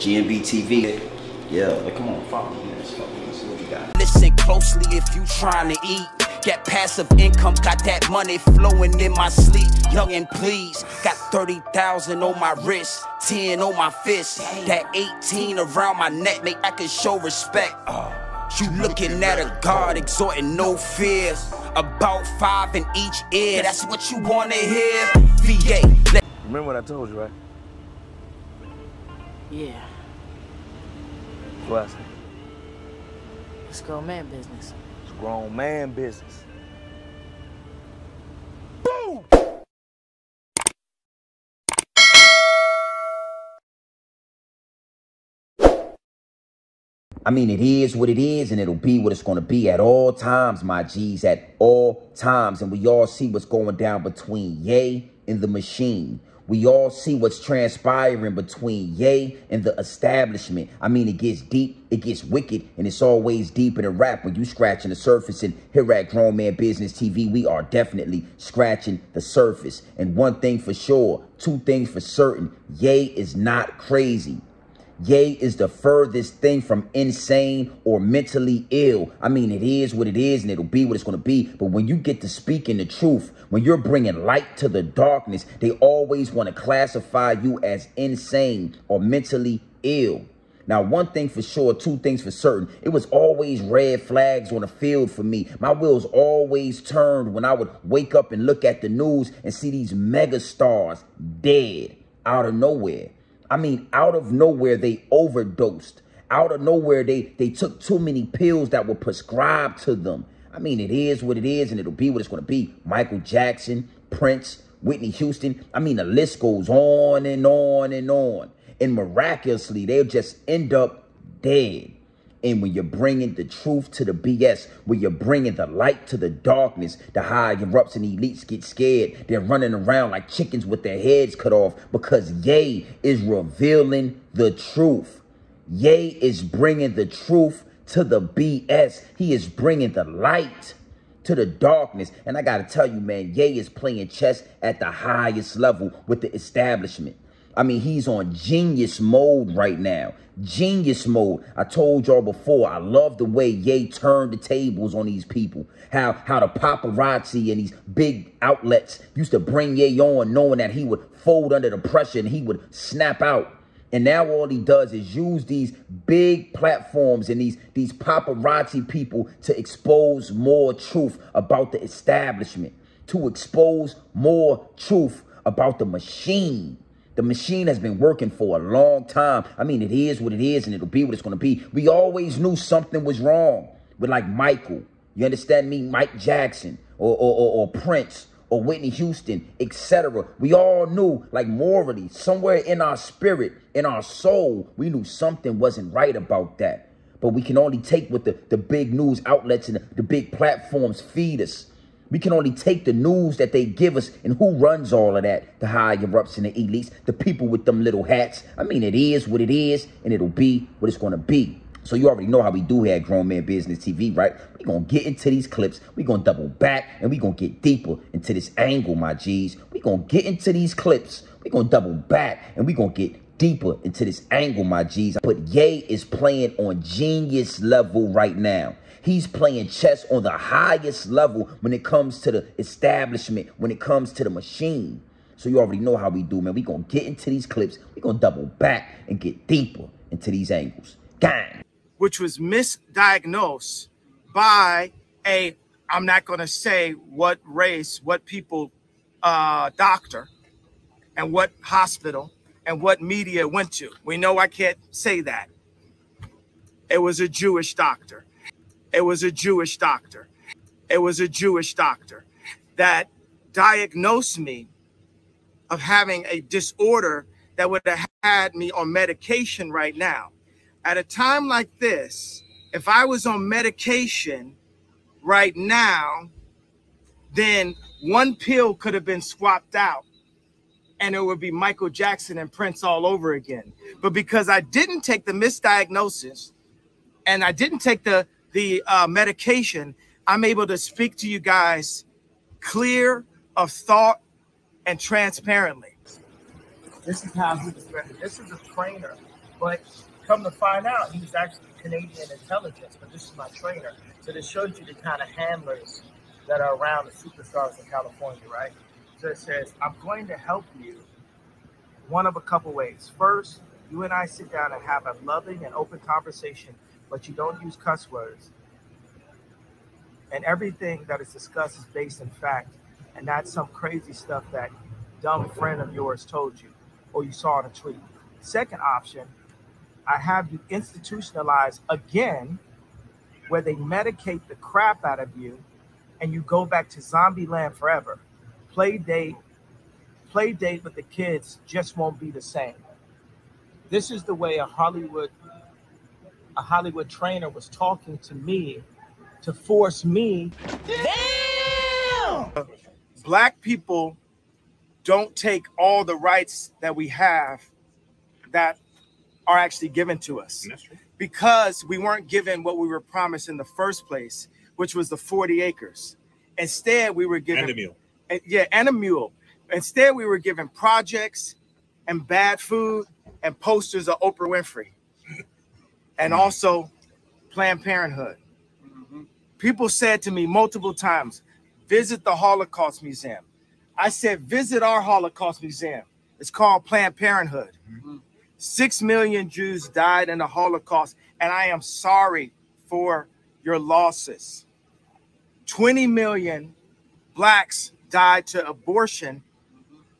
GMB TV. Yeah, like, come on, follow me. Let's see what we got. Listen closely if you trying to eat. Got passive income, got that money flowing in my sleep. Young and please, got 30,000 on my wrist, 10 on my fist. That 18 around my neck, make I can show respect. You looking at a God exhorting no fear. About 5 in each ear, that's what you wanna hear. VA. Remember what I told you, right? Yeah, What I say? it's grown man business. It's grown man business. I mean, it is what it is, and it'll be what it's going to be at all times, my G's, at all times. And we all see what's going down between Ye and the machine. We all see what's transpiring between Ye and the establishment. I mean, it gets deep, it gets wicked, and it's always deeper than rap when you scratching the surface. And here at Grown Man Business TV, we are definitely scratching the surface. And one thing for sure, two things for certain, Ye is not crazy. Ye is the furthest thing from insane or mentally ill. I mean, it is what it is, and it'll be what it's going to be. But when you get to speaking the truth, when you're bringing light to the darkness, they always want to classify you as insane or mentally ill. Now, one thing for sure, two things for certain, it was always red flags on the field for me. My wheels always turned when I would wake up and look at the news and see these mega stars dead out of nowhere. I mean, out of nowhere, they overdosed. Out of nowhere, they took too many pills that were prescribed to them. I mean, it is what it is, and it'll be what it's going to be. Michael Jackson, Prince, Whitney Houston. I mean, the list goes on and on and on. And miraculously, they'll just end up dead. And when you're bringing the truth to the BS, when you're bringing the light to the darkness, the high erupts and elites get scared. They're running around like chickens with their heads cut off because Ye is revealing the truth. Ye is bringing the truth to the BS. He is bringing the light to the darkness. And I got to tell you, man, Ye is playing chess at the highest level with the establishment. I mean, he's on genius mode right now. Genius mode. I told y'all before, I love the way Ye turned the tables on these people. How the paparazzi and these big outlets used to bring Ye on knowing that he would fold under the pressure and he would snap out. And now all he does is use these big platforms and these paparazzi people to expose more truth about the establishment, to expose more truth about the machine. The machine has been working for a long time. I mean, it is what it is, and it'll be what it's going to be. We always knew something was wrong with, like, Michael. You understand me? Mike Jackson or Prince or Whitney Houston, etc. We all knew, like, morally, somewhere in our spirit, in our soul, we knew something wasn't right about that. But we can only take what the big news outlets and the big platforms feed us. We can only take the news that they give us, and who runs all of that? The high erupts and the elites, the people with them little hats. I mean, it is what it is, and it'll be what it's going to be. So you already know how we do here at Grown Man Business TV, right? We're going to get into these clips. We're going to double back, and we're going to get deeper into this angle, my G's. We're going to get into these clips. We're going to double back, and we're going to get deeper into this angle, my G's. But Ye is playing on genius level right now. He's playing chess on the highest level when it comes to the establishment, when it comes to the machine. So you already know how we do, man. We're going to get into these clips. We're going to double back and get deeper into these angles. Gang. Which was misdiagnosed by I'm not going to say what race, what people, doctor, and what hospital, and what media went to. We know I can't say that. It was a Jewish doctor. It was a Jewish doctor. It was a Jewish doctor that diagnosed me of having a disorder that would have had me on medication right now. At a time like this, if I was on medication right now, then one pill could have been swapped out and it would be Michael Jackson and Prince all over again. But because I didn't take the misdiagnosis and I didn't take the medication, I'm able to speak to you guys clear of thought and transparently. This is how he was ready. This is a trainer But come to find out, he was actually Canadian intelligence, but this is my trainer. So this shows you the kind of handlers that are around the superstars in California, right? So it says, I'm going to help you one of a couple ways. First, you and I sit down and have a loving and open conversation, but you don't use cuss words. And everything that is discussed is based in fact, and not some crazy stuff that dumb friend of yours told you or you saw in a tweet. Second option, I have you institutionalize again, where they medicate the crap out of you and you go back to zombie land forever. Play date with the kids just won't be the same. This is the way a Hollywood trainer was talking to me to force me. Damn! Black people don't take all the rights that we have that are actually given to us, because we weren't given what we were promised in the first place, which was the 40 acres. Instead, we were given and a mule. Instead, we were given projects and bad food and posters of Oprah Winfrey, and also Planned Parenthood. People said to me multiple times, visit the Holocaust Museum. I said, visit our Holocaust Museum. It's called Planned Parenthood. 6 million Jews died in the Holocaust, and I am sorry for your losses. 20 million blacks died to abortion,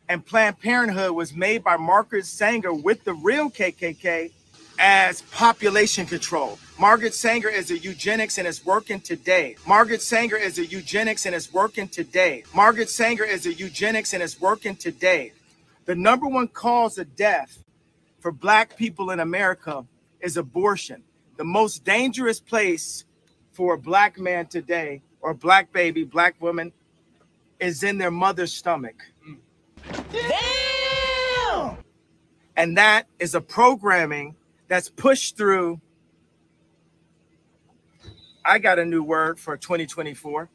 and Planned Parenthood was made by Margaret Sanger with the real KKK as population control. Margaret Sanger is a eugenics and is working today. Margaret Sanger is a eugenics and is working today. Margaret Sanger is a eugenics and is working today. The #1 cause of death for black people in America is abortion. The most dangerous place for a black man today, or black baby, black woman, is in their mother's stomach. Damn! And that is a programming that's pushed through. I got a new word for 2024.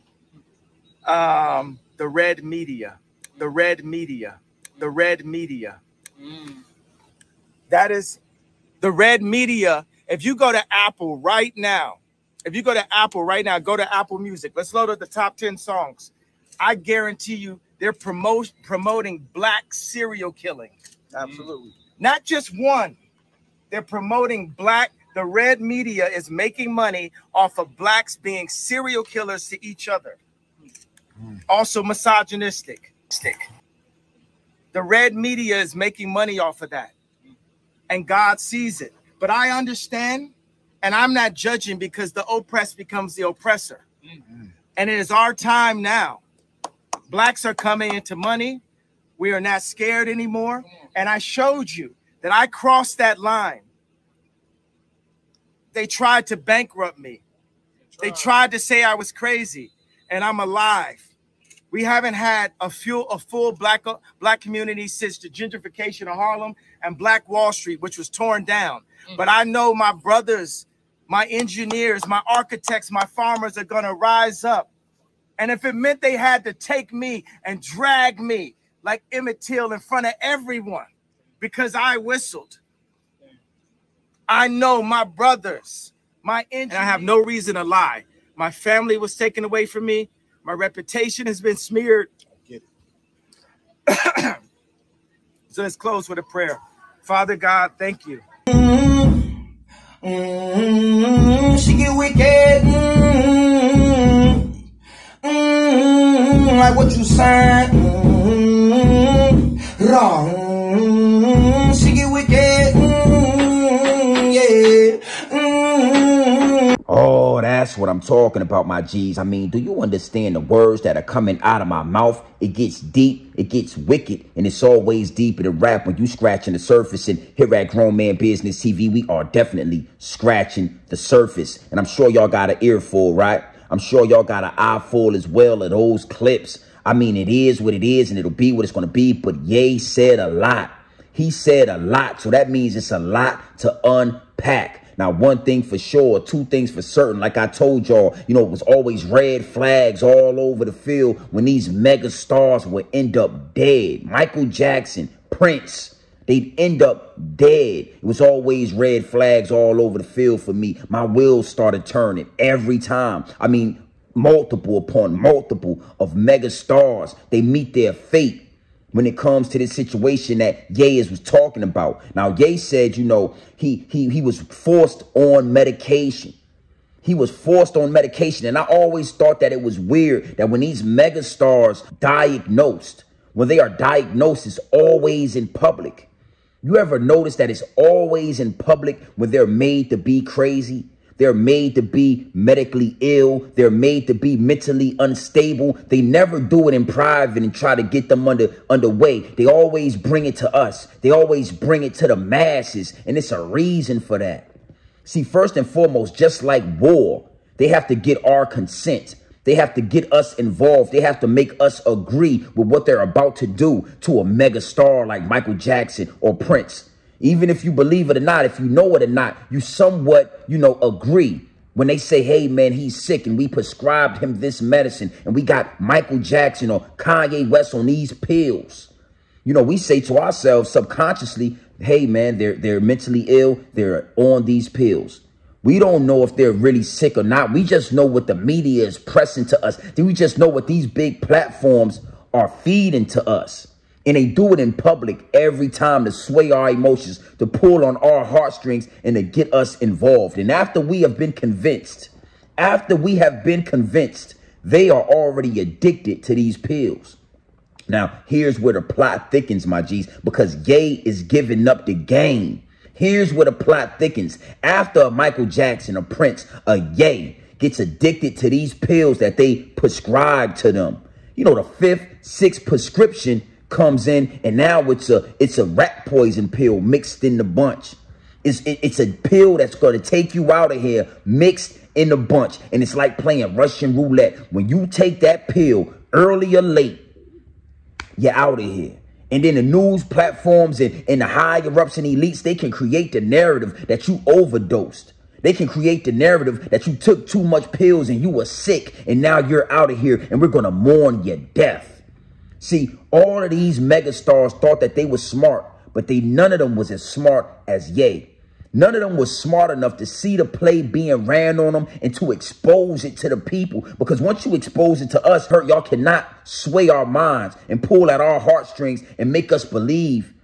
The red media, the red media, the red media. That is the red media. If you go to Apple right now, go to Apple Music. Let's load up the top 10 songs. I guarantee you they're promoting black serial killing. Absolutely. Not just one. They're promoting black. The red media is making money off of blacks being serial killers to each other. Also misogynistic. The red media is making money off of that. And God sees it. But I understand, and I'm not judging, because the oppressed becomes the oppressor. And it is our time now. Blacks are coming into money. We are not scared anymore. And I showed you that I crossed that line. They tried to bankrupt me. They tried to say I was crazy, and I'm alive. We haven't had a full black community since the gentrification of Harlem and Black Wall Street, which was torn down. But I know my brothers, my engineers, my architects, my farmers are going to rise up. And if it meant they had to take me and drag me like Emmett Till in front of everyone because I whistled, I know my brothers, my engineers, and I have no reason to lie. My family was taken away from me. My reputation has been smeared. So let's close with a prayer. Father God, thank you. She get wicked. Like what you said. Wrong. She get wicked. Yeah. Oh, that's what I'm talking about, my G's. I mean, do you understand the words that are coming out of my mouth? It gets deep, it gets wicked, and it's always deeper to rap when you scratching the surface. And here at Grown Man Business TV, we are definitely scratching the surface. And I'm sure y'all got an earful, right? I'm sure y'all got an eye full as well of those clips. I mean, it is what it is, and it'll be what it's going to be. But Ye said a lot. He said a lot, so that means it's a lot to unpack. Now, one thing for sure, two things for certain. Like I told y'all, you know, it was always red flags all over the field when these mega stars would end up dead. Michael Jackson, Prince, They'd end up dead. It was always red flags all over the field for me. My wheels started turning every time. I mean, multiple upon multiple of mega stars. They meet their fate when it comes to this situation that Ye was talking about. Now, Ye said, you know, he was forced on medication. He was forced on medication. And I always thought that it was weird that when these mega stars diagnosed, when they are diagnosed, it's always in public. You ever notice that it's always in public when they're made to be crazy? They're made to be medically ill. They're made to be mentally unstable. They never do it in private and try to get them underway. They always bring it to us. They always bring it to the masses. And it's a reason for that. See, first and foremost, just like war, they have to get our consent. They have to get us involved. They have to make us agree with what they're about to do to a mega star like Michael Jackson or Prince. Even if you believe it or not, if you know it or not, you somewhat, you know, agree. When they say, hey, man, he's sick and we prescribed him this medicine and we got Michael Jackson or Kanye West on these pills. You know, we say to ourselves subconsciously, hey, man, they're mentally ill. They're on these pills. We don't know if they're really sick or not. We just know what the media is pressing to us. We just know what these big platforms are feeding to us. And they do it in public every time to sway our emotions, to pull on our heartstrings and to get us involved. And after we have been convinced, they are already addicted to these pills. Now, here's where the plot thickens, my G's, because Ye is giving up the game. Here's where the plot thickens. After a Michael Jackson, a Prince, a Ye gets addicted to these pills that they prescribe to them. You know, the 5th, 6th prescription comes in, and now it's a rat poison pill mixed in the bunch. It's a pill that's going to take you out of here mixed in the bunch. And it's like playing Russian roulette. When you take that pill early or late, you're out of here. And then the news platforms and the higher-ups and elites, they can create the narrative that you overdosed. They can create the narrative that you took too much pills and you were sick and now you're out of here and we're going to mourn your death. See, all of these megastars thought that they were smart, but none of them was as smart as Ye. None of them was smart enough to see the play being ran on them and to expose it to the people. Because once you expose it to us, y'all cannot sway our minds and pull at our heartstrings and make us believe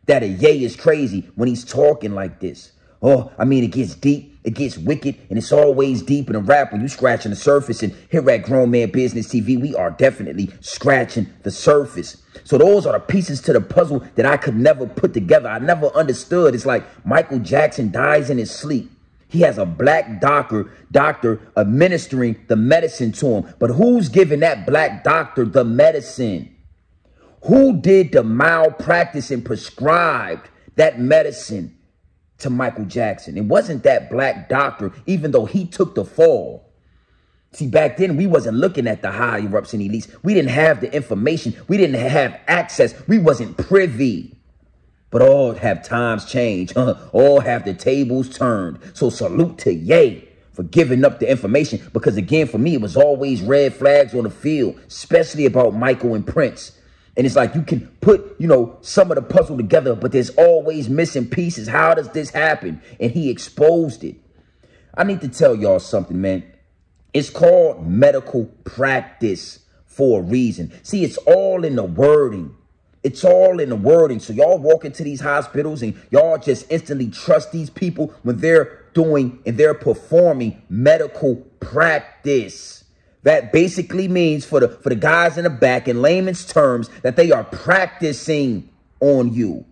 that a Ye is crazy when he's talking like this. Oh, I mean, it gets deep, it gets wicked, and it's always deep in the rap when you scratching the surface. And here at Grown Man Business TV, we are definitely scratching the surface. So those are the pieces to the puzzle that I could never put together. I never understood. It's like Michael Jackson dies in his sleep. He has a black doctor administering the medicine to him. But who's giving that black doctor the medicine? Who did the malpractice and prescribed that medicine to Michael Jackson? It wasn't that black doctor, even though he took the fall. See, back then, we wasn't looking at the higher-ups and elites. We didn't have the information. We didn't have access. We wasn't privy. But all have times changed. All have the tables turned. So salute to Ye for giving up the information. Because, again, for me, it was always red flags on the field, especially about Michael and Prince. And it's like you can put, you know, some of the puzzle together, but there's always missing pieces. How does this happen? And he exposed it. I need to tell y'all something, man. It's called medical practice for a reason. See, it's all in the wording. It's all in the wording. So y'all walk into these hospitals and y'all just instantly trust these people when they're doing and they're performing medical practice. That basically means for the guys in the back, in layman's terms, that they are practicing on you.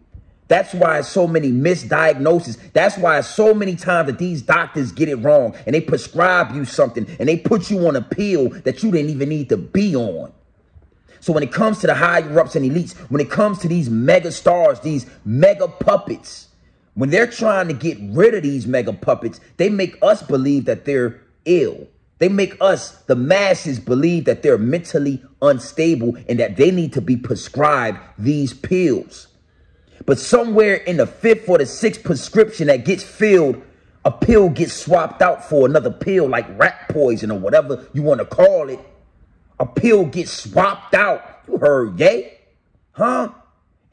That's why so many misdiagnoses. That's why so many times that these doctors get it wrong and they prescribe you something and they put you on a pill that you didn't even need to be on. So when it comes to the higher-ups and elites, when it comes to these mega stars, these mega puppets, when they're trying to get rid of these mega puppets, they make us believe that they're ill. They make us, the masses, believe that they're mentally unstable and that they need to be prescribed these pills. But somewhere in the 5th or the 6th prescription that gets filled, a pill gets swapped out for another pill like rat poison or whatever you want to call it. A pill gets swapped out. You heard, Ye? Huh?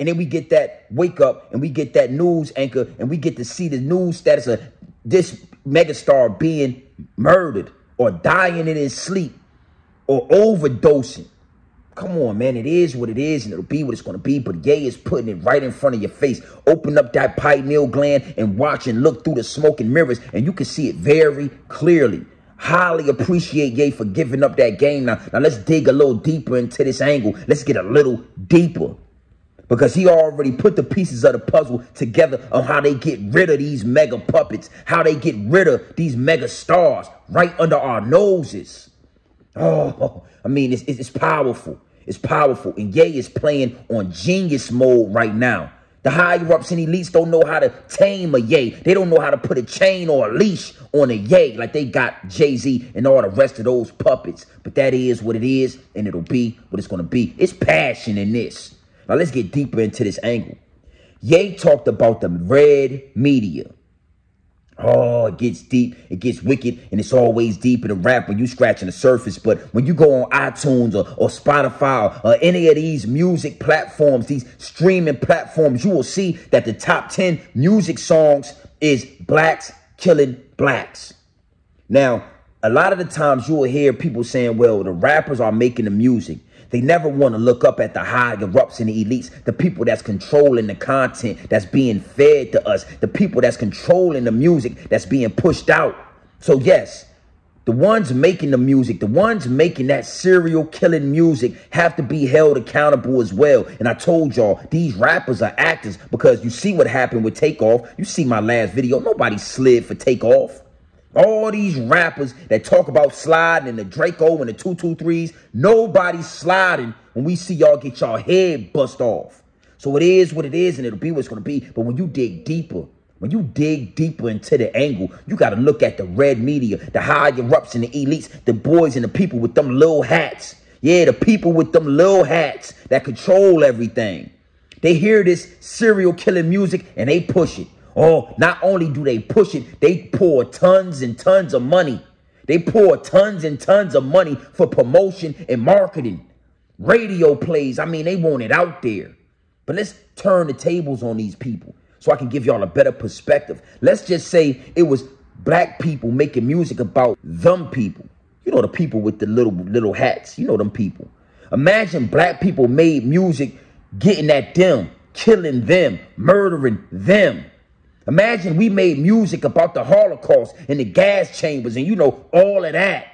And then we get that wake up and we get that news anchor and we get to see the news status of this megastar being murdered or dying in his sleep or overdosing. Come on, man. It is what it is and it'll be what it's going to be. But Ye is putting it right in front of your face. Open up that pineal gland and watch and look through the smoke and mirrors and you can see it very clearly. Highly appreciate Ye for giving up that game. Now let's dig a little deeper into this angle. Let's get a little deeper. Because he already put the pieces of the puzzle together on how they get rid of these mega puppets, how they get rid of these mega stars right under our noses. Oh, I mean, it's powerful. It's powerful. And Ye is playing on genius mode right now. The higher-ups and elites don't know how to tame a Ye. They don't know how to put a chain or a leash on a Ye like they got Jay-Z and all the rest of those puppets. But that is what it is, and it'll be what it's going to be. It's passion in this. Now, let's get deeper into this angle. Ye talked about the red media. Oh, it gets deep, it gets wicked, and it's always deep in the rap when you scratching the surface. But when you go on iTunes or Spotify or any of these music platforms, these streaming platforms, you will see that the top 10 music songs is blacks killing blacks. Now, a lot of the times you will hear people saying, well, the rappers are making the music. They never want to look up at the higher-ups and the elites, the people that's controlling the content that's being fed to us, the people that's controlling the music that's being pushed out. So yes, the ones making the music, the ones making that serial killing music have to be held accountable as well. And I told y'all, these rappers are actors because you see what happened with Takeoff. You see my last video. Nobody slid for Takeoff. All these rappers that talk about sliding and the Draco and the 223s, nobody's sliding when we see y'all get y'all head bust off. So it is what it is and it'll be what it's going to be. But when you dig deeper into the angle, you got to look at the red media, the higher-ups and the elites, the boys and the people with them little hats. Yeah, the people with them little hats that control everything. They hear this serial killing music and they push it. Oh, not only do they push it, they pour tons and tons of money. They pour tons and tons of money for promotion and marketing. Radio plays, I mean, they want it out there. But let's turn the tables on these people so I can give y'all a better perspective. Let's just say it was black people making music about them people. You know, the people with the little hats. You know them people. Imagine black people made music getting at them, killing them, murdering them. Imagine we made music about the Holocaust and the gas chambers and, you know, all of that.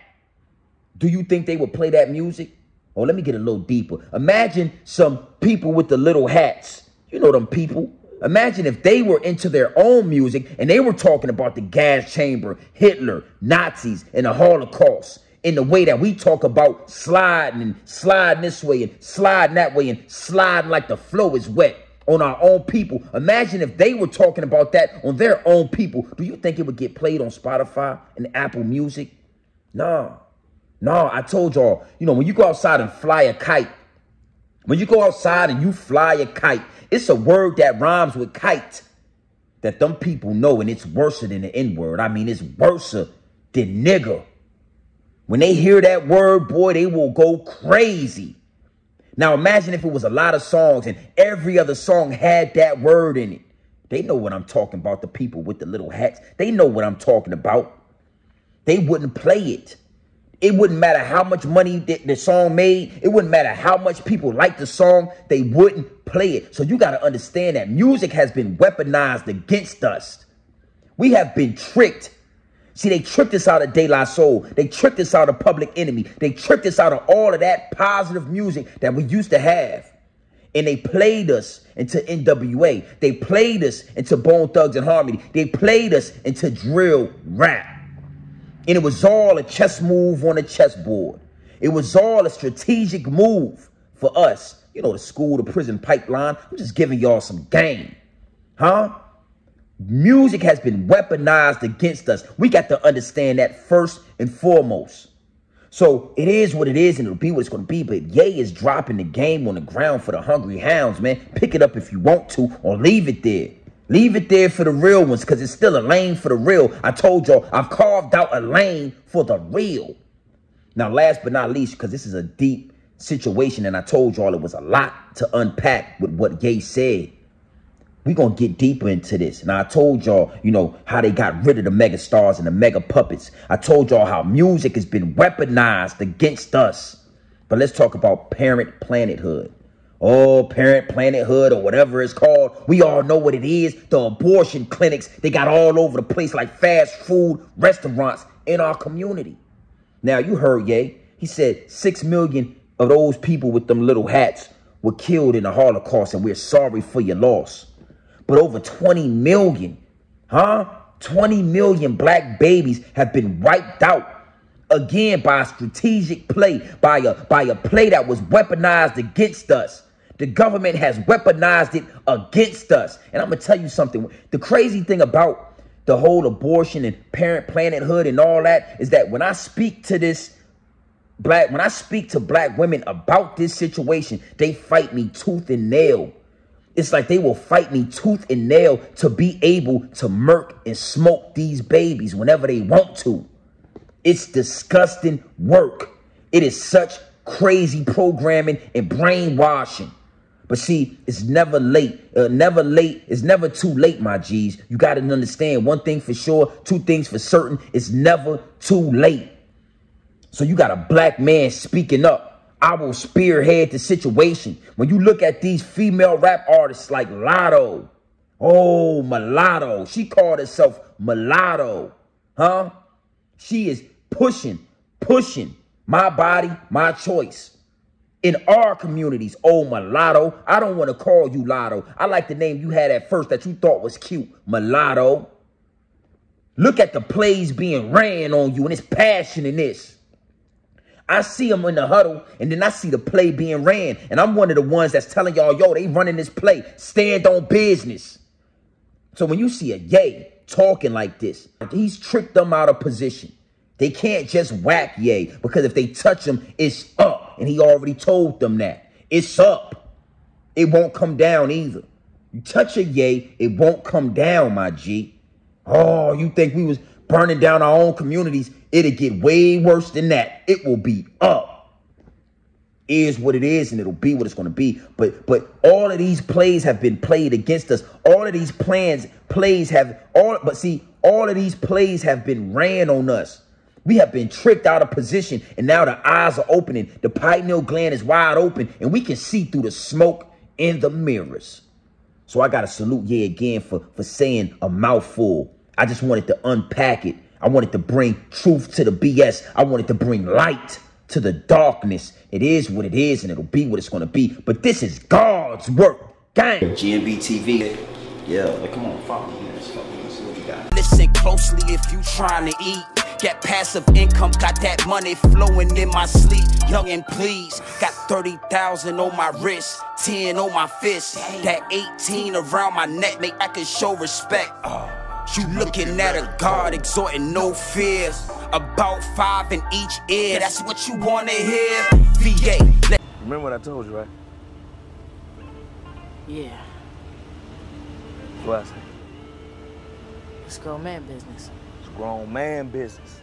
Do you think they would play that music? Oh, let me get a little deeper. Imagine some people with the little hats. You know them people. Imagine if they were into their own music and they were talking about the gas chamber, Hitler, Nazis, and the Holocaust in the way that we talk about sliding and sliding this way and sliding that way and sliding like the flow is wet. On our own people. Imagine if they were talking about that on their own people. Do you think it would get played on Spotify and Apple Music? No, I told y'all, you know, when you go outside and fly a kite, when you go outside and you fly a kite, it's a word that rhymes with kite that them people know, and it's worse than the N-word. I mean, it's worse than nigger. When they hear that word, boy, they will go crazy. Now, imagine if it was a lot of songs and every other song had that word in it. They know what I'm talking about, the people with the little hats. They know what I'm talking about. They wouldn't play it. It wouldn't matter how much money the song made. It wouldn't matter how much people liked the song. They wouldn't play it. So you got to understand that music has been weaponized against us. We have been tricked. See, they tricked us out of De La Soul. They tricked us out of Public Enemy. They tricked us out of all of that positive music that we used to have. And they played us into NWA. They played us into Bone Thugs and Harmony. They played us into drill rap. And it was all a chess move on a chessboard. It was all a strategic move for us. You know, the school to prison pipeline. I'm just giving y'all some game. Huh? Music has been weaponized against us. We got to understand that first and foremost. So it is what it is and it'll be what it's going to be. But Ye is dropping the game on the ground for the hungry hounds, man. Pick it up if you want to or leave it there. Leave it there for the real ones because it's still a lane for the real. I told y'all I've carved out a lane for the real. Now, last but not least, because this is a deep situation, and I told y'all it was a lot to unpack with what Ye said. We're going to get deeper into this. Now, I told y'all, you know, how they got rid of the mega stars and the mega puppets. I told y'all how music has been weaponized against us. But let's talk about Parent Planethood. Oh, Parent Planethood or whatever it's called. We all know what it is. The abortion clinics, they got all over the place like fast food restaurants in our community. Now, you heard Ye. He said 6 million of those people with them little hats were killed in the Holocaust, and we're sorry for your loss. But over 20 million, 20 million black babies have been wiped out again by a strategic play, by a play that was weaponized against us. The government has weaponized it against us. And I'm going to tell you something. The crazy thing about the whole abortion and Parent Planethood and all that is that when I speak to black women about this situation, they fight me tooth and nail. It's like they will fight me tooth and nail to be able to murk and smoke these babies whenever they want to. It's disgusting work. It is such crazy programming and brainwashing. But see, it's never late. It's never too late, my G's. You got to understand one thing for sure, two things for certain. It's never too late. So you got a black man speaking up. I will spearhead the situation. When you look at these female rap artists like Latto. Oh, Mulatto. She called herself Mulatto. She is pushing my body, my choice. In our communities, oh, Mulatto. I don't want to call you Latto. I like the name you had at first that you thought was cute. Mulatto. Look at the plays being ran on you, and it's passion in this. I see them in the huddle, and then I see the play being ran. And I'm one of the ones that's telling y'all, yo, they running this play. Stand on business. So when you see a Ye talking like this, he's tricked them out of position. They can't just whack Ye, because if they touch him, it's up. And he already told them that. It's up. It won't come down either. You touch a Ye, it won't come down, my G. Oh, you think we was burning down our own communities? It'll get way worse than that. It will be up. Is what it is, and it'll be what it's going to be. But all of these plays have been played against us. All of these plays have been ran on us. We have been tricked out of position, and now the eyes are opening. The pineal gland is wide open, and we can see through the smoke in the mirrors. So I got to salute Ye again for saying a mouthful. I just wanted to unpack it. I wanted to bring truth to the BS. I wanted to bring light to the darkness. It is what it is, and it'll be what it's going to be. But this is God's work. Gang. GNB TV. Yeah, like, come on, follow me. Let's go. Let's see what we got. Listen closely if you trying to eat. Got passive income, got that money flowing in my sleep. Young and please, got 30,000 on my wrist, 10 on my fist. That 18 around my neck, make I can show respect. You looking at a God exhorting no fear. About 5 in each ear, that's what you wanna hear. VA. Remember what I told you, right? Yeah, What I say? it's grown man business. It's grown man business.